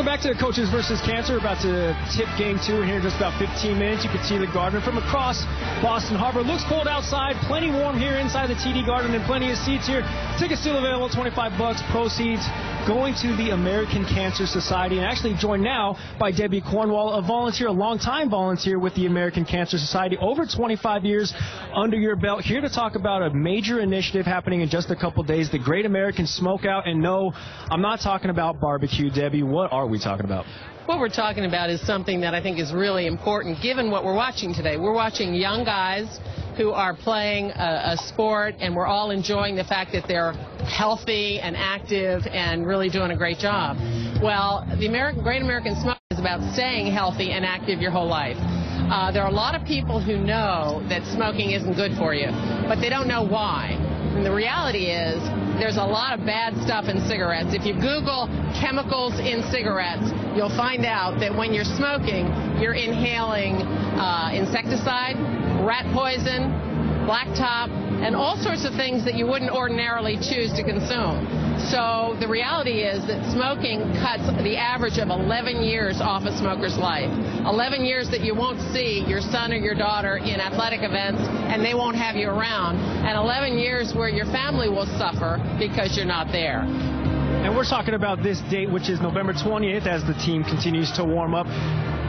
Welcome back to the Coaches versus Cancer. We're about to tip game 2 in here in just about 15 minutes. You can see the Garden from across Boston Harbor. It looks cold outside, plenty warm here inside the TD Garden, and plenty of seats here. Tickets still available, $25. Proceeds going to the American Cancer Society. And actually joined now by Debbie Cornwall, a volunteer, a long-time volunteer with the American Cancer Society, over 25 years under your belt, here to talk about a major initiative happening in just a couple days, the Great American Smokeout. And no, I'm not talking about barbecue, Debbie. What are we talking about? What we're talking about is something that I think is really important given what we're watching today. We're watching young guys who are playing a sport, and we're all enjoying the fact that they're healthy and active and really doing a great job. Well, the Great American Smokeout is about staying healthy and active your whole life. There are a lot of people who know that smoking isn't good for you, but they don't know why. And the reality is there's a lot of bad stuff in cigarettes. If you Google chemicals in cigarettes, you'll find out that when you're smoking, you're inhaling insecticide, rat poison, blacktop, and all sorts of things that you wouldn't ordinarily choose to consume. So the reality is that smoking cuts the average of 11 years off a smoker's life. 11 years that you won't see your son or your daughter in athletic events, and they won't have you around. And 11 years where your family will suffer because you're not there. And we're talking about this date, which is November 20th, as the team continues to warm up.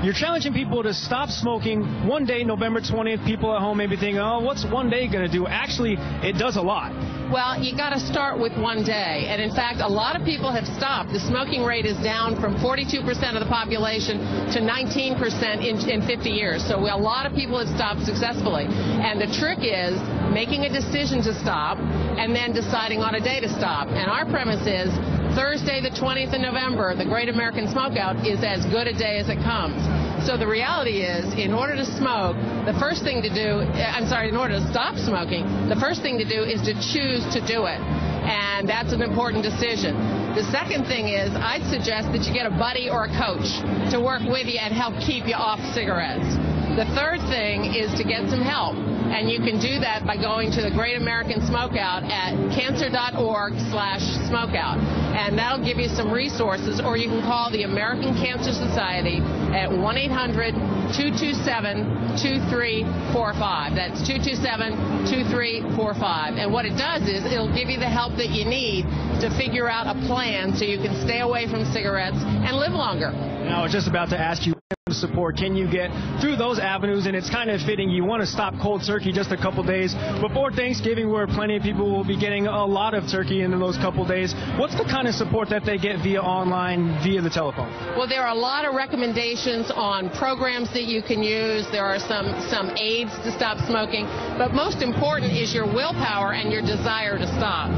You're challenging people to stop smoking one day, November 20th. People at home may be thinking, oh, what's one day going to do? Actually, it does a lot. Well, you got to start with one day. And in fact, a lot of people have stopped. The smoking rate is down from 42% of the population to 19% in 50 years. So a lot of people have stopped successfully. And the trick is making a decision to stop and then deciding on a day to stop. And our premise is Thursday, the 20th of November, the Great American Smokeout is as good a day as it comes. So the reality is, in order to smoke, the first thing to do, in order to stop smoking, the first thing to do is to choose to do it. And that's an important decision. The second thing is, I'd suggest that you get a buddy or a coach to work with you and help keep you off cigarettes. The third thing is to get some help. And you can do that by going to the Great American Smokeout at cancer.org/smokeout. And that'll give you some resources, or you can call the American Cancer Society at 1-800-227-2345. That's 227-2345. And what it does is it'll give you the help that you need to figure out a plan so you can stay away from cigarettes and live longer. Now, I was just about to ask you, support can you get through those avenues? And it's kind of fitting. You want to stop cold turkey just a couple days before Thanksgiving, where plenty of people will be getting a lot of turkey in those couple days. What's the kind of support that they get via online, via the telephone? Well, there are a lot of recommendations on programs that you can use. There are some aids to stop smoking. But most important is your willpower and your desire to stop.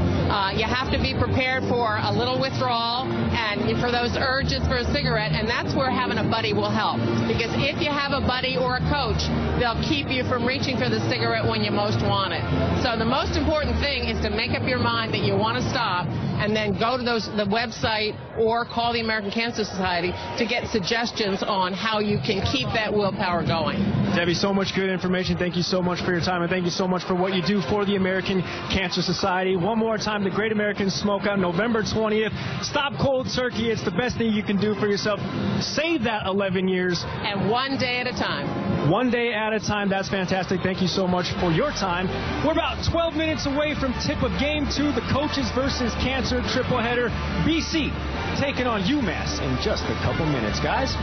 You have to be prepared for a little withdrawal and for those urges for a cigarette, and that's where having a buddy will help. Because if you have a buddy or a coach, they'll keep you from reaching for the cigarette when you most want it. So the most important thing is to make up your mind that you want to stop, and then go to the website or call the American Cancer Society to get suggestions on how you can keep that willpower going. Debbie, so much good information. Thank you so much for your time, and thank you so much for what you do for the American Cancer Society. One more time, the Great American Smokeout, November 20th. Stop cold turkey. It's the best thing you can do for yourself. Save that 11 years. And one day at a time. One day at a time. That's fantastic. Thank you so much for your time. We're about 12 minutes away from tip of Game 2, the Coaches versus Cancer triple header. BC taking on UMass in just a couple minutes, guys.